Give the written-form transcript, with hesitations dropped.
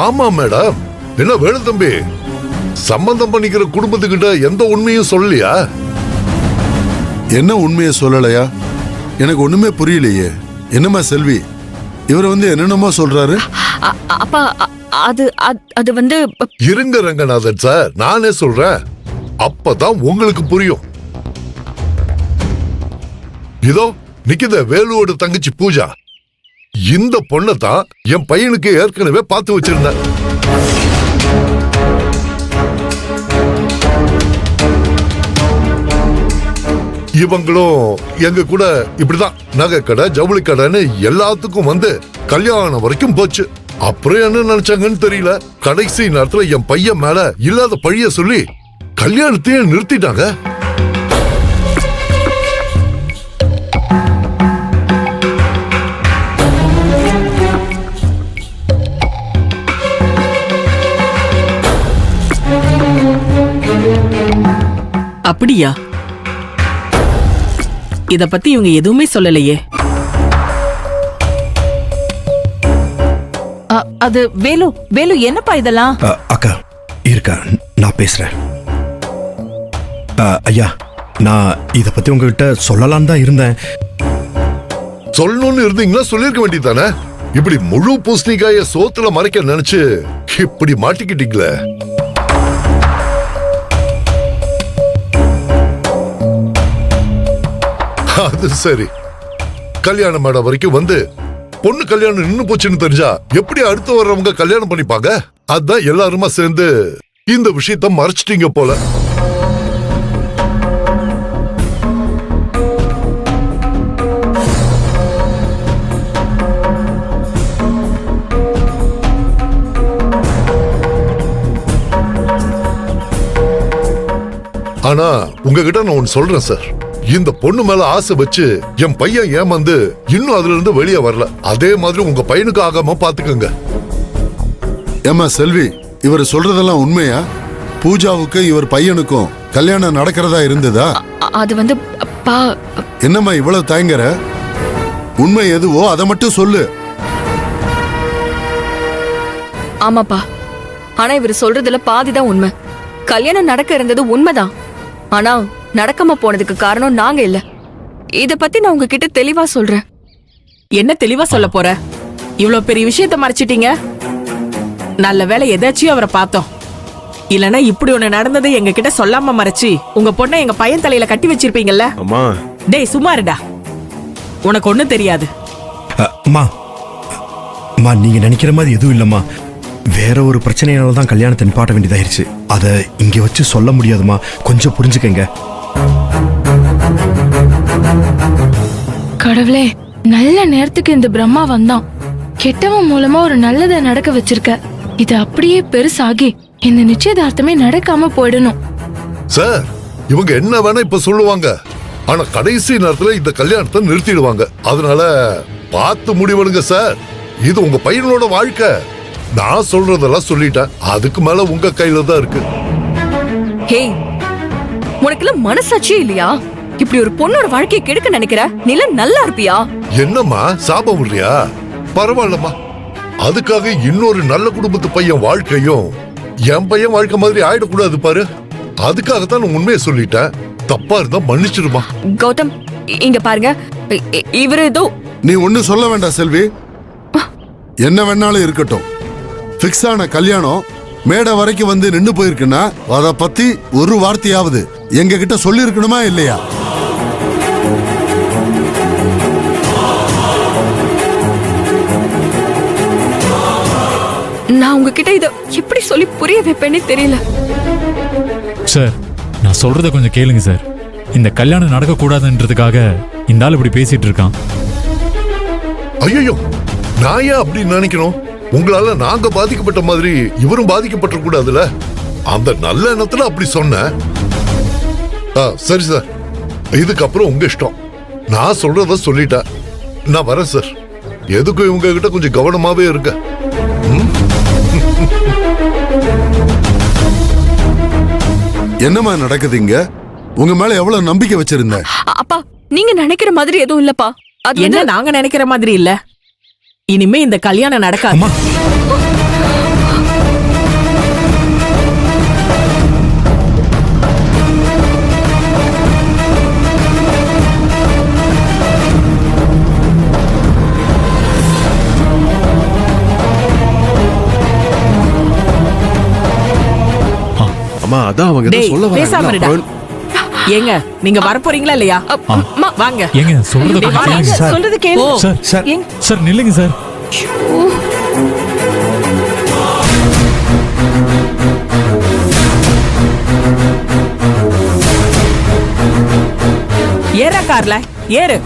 ஆமா மேடம். என்ன வேலு தம்பி, சம்பந்தம் பண்ணிக்கிற குடும்பத்துக்கிட்ட எந்த உண்மையும் சொல்லலையா? என்ன உண்மையை சொல்லலையா? எனக்கு ஒண்ணுமே புரியலையே. என்னம்மா செல்வி, இவர் என்னென்னமோ சொல்றாரு. அப்பா அது இருங்க ரங்கநாதன் சார், நானே சொல்றேன், அப்பதான் உங்களுக்கு புரியும். இதோ நிக்கித வேலுவோட தங்கச்சி பூஜா. இந்த பொண்ணை தான் என் பையனுக்கு ஏற்கனவே பார்த்து வச்சிருந்தேன். இவங்களும் எங்க கூட இப்படிதான் நகை கடை, ஜவுளி கடைன்னு எல்லாத்துக்கும் கல்யாணம் வரைக்கும் போச்சு. அப்புறம் என்ன நினைச்சாங்கன்னு தெரியல, கடைசி நேரத்துல என் பையன் மேல இல்லாத பழிய சொல்லி கல்யாணத்தையும் நிறுத்திட்டாங்க. அப்படியா? இத பத்தி இவங்க எதுவுமே சொல்லலையே. அது வேலு வேலு என்னப்பா இதெல்லாம்? அக்கா இருக்கா, நான் பேசுறேன். ஐயா, நான் இத பத்தி உங்ககிட்ட சொல்லலான்னு தான் இருந்தேன். சொல்லணும்னு இருந்தீங்களா சொல்லிருக்க வேண்டியதானே. இப்படி முழு பூசணிக்காய சோத்துல மறைக்க நினைச்சு இப்படி மாட்டிக்கிட்டீங்களே. அது சரி, கல்யாணம் மேடம் வரைக்கும் பொண்ணு கல்யாணம் நின்னு போச்சுன்னு தெரிஞ்சா எப்படி அடுத்து வர்றவங்க கல்யாணம் பண்ணிப்பாங்க? அதான் எல்லாருமா சேர்ந்து இந்த விஷயத்த மறைச்சிட்டீங்க போல. ஆனா உங்ககிட்ட நான் ஒன்னு சொல்றேன் சார், இந்த பொண்ணு மேல ஆசை வச்சு என் பையன் ஏமாந்து இன்னும் அதுல இருந்து வெளியே வரல. அதே மாதிரி உங்க பையனுக்கு ஆகாம பாத்துக்கோங்க. ஏமா செல்வி, இவர் சொல்றதெல்லாம் உண்மையா? பூஜாவுக்கு இவர் பையனுக்கும் கல்யாணம் நடக்கிறதா இருந்ததா? அது என்னம்மா இவ்வளவு தயங்குற? உண்மை எதுவோ அதை மட்டும் சொல்லு. ஆமாப்பா, ஆனா இவர் சொல்றதுல பாதிதான் உண்மை. கல்யாணம் நடக்க இருந்தது உண்மைதான், ஆனா நடக்காம போனதுக்கு காரணம் நாங்க இல்ல. இத பத்தி நான் உங்ககிட்ட தெளிவா சொல்றேன். என்ன தெளிவா சொல்ல போற? இவ்வளவு பெரிய விஷயத்த மறைச்சிட்டீங்க. நல்ல வேலை எதாச்சும் அவரை பார்த்தோம். இல்லனா இப்படி ஒண்ணு நடந்ததை எங்க கிட்ட சொல்லாம மறைச்சு உங்க பொண்ணை எங்க பையன் தலையில கட்டி வச்சிருப்பீங்கல்ல. அம்மா, டேய் சும்மாருடா, உனக்கு ஒண்ணும் தெரியாது. அம்மா, அம்மா, நீங்க நினைக்கிற மாதிரி எதுவும் இல்லம்மா. வேற ஒரு பிரச்சனையால தான் கல்யாணத்தை நிப்பாட்ட வேண்டியதாயிருச்சு. அதை இங்க வச்சு சொல்ல முடியாதுமா, கொஞ்சம் புரிஞ்சுக்கங்க. கடவுளே, நல்ல நேரத்துக்கு இந்த பிரம்மா வந்தான். கெட்டவன் மூலமா ஒரு நல்லதை நடக்க வச்சிருக்க. இது அப்படியே பெருசாகி இந்த நிச்சயதார்த்தமே நடக்காம போயிடணும். சார், இவங்க என்ன வேணா இப்ப சொல்லுவாங்க, ஆனா கடைசி நேரத்துல இந்த கல்யாணத்தை நிறுத்திடுவாங்க. அதனால பார்த்து முடிவெடுங்க சார். இது உங்க பையனோட வாழ்க்கை. நான் சொல்றதெல்லாம் சொல்லிட்டேன், அதுக்கு மேல உங்க கையில தான் இருக்கு. ஹே, உனக்குலாம் மனசாட்சியே இல்லையா? இப்படி ஒரு பொண்ணோட வாழ்க்கையை கெடுக்க நினைக்கிற? நீல நல்லா இருப்பியா? என்னம்மா சாபம் இல்லையா? பரவாயில்லம்மா, அதுக்காக இன்னொரு நல்ல குடும்பத்து பையன் வாழ்க்கையும் என் பையன் வாழ்க்கை மாதிரி ஆயிடக்கூடாது பாரு. அதுக்காகத்தான் நான் உண்மையை சொல்லிட்டேன். தப்பா இருந்தா மன்னிச்சிருமா. கௌதம், இங்க பாருங்க, இவரு ஏதோ. நீ ஒண்ணு சொல்ல வேண்டாம் செல்வி. என்ன வேணாலும் இருக்கட்டும், பிக்ஸ் ஆன கல்யாணம் மேடை வரைக்கும் நின்னு போயிருக்குன்னா அத பத்தி ஒரு வார்த்தையாவது எங்க கிட்ட சொல்லி இருக்கணுமா இல்லையா? நான் உங்ககிட்ட இத எப்படி சொல்லி புரிய வைப்பேன்னு தெரியல. சார், நான் சொல்றத கொஞ்சம் கேளுங்க சார். இந்த கல்யாணம் நடக்க கூடாதுன்றதுக்காக இந்த ஆள் இப்படி பேசிட்டு இருக்கான். ஐயோ, நான் ஏன் அப்படி நினைக்கணும்? உங்களால நாங்க பாதிக்கப்பட்ட மாதிரி இவரும் பாதிக்கப்பட்ட கூடாதுல. அந்த நல்ல எண்ணத்துல அப்படி சொன்ன. சரி சார், இதுக்கப்புறம் உங்க இஷ்டம். நான் சொல்றத சொல்லிட்டேன். நான் வரேன் சார். எதுக்கும் இவங்க கிட்ட கொஞ்சம் கவனமாவே இருக்க. என்னமா நடக்குதுங்க? உங்க மேல எவ்வளவு நம்பிக்கை வச்சிருந்தேன். அப்பா, நீங்க நினைக்கிற மாதிரி எதுவும் இல்லப்பா. அது என்ன நாங்க நினைக்கிற மாதிரி இல்ல. இனிமே இந்த கல்யாணம் நடக்காது. அம்மா அதான் அவங்க ஏதோ டேய் சொல்ல பேசாம இருடா. வராங்க. ஏங்க நீங்க வர போறீங்களா இல்லையா? அம்மா, வாங்க. ஏங்க சொல்றத டேய், கொஞ்சம் வாங்க. கேளுங்க சார். சொல்றது கேளு. ஓ. சார் சார் சார் நில்லுங்க சார். ஏறா கார்ல ஏறு.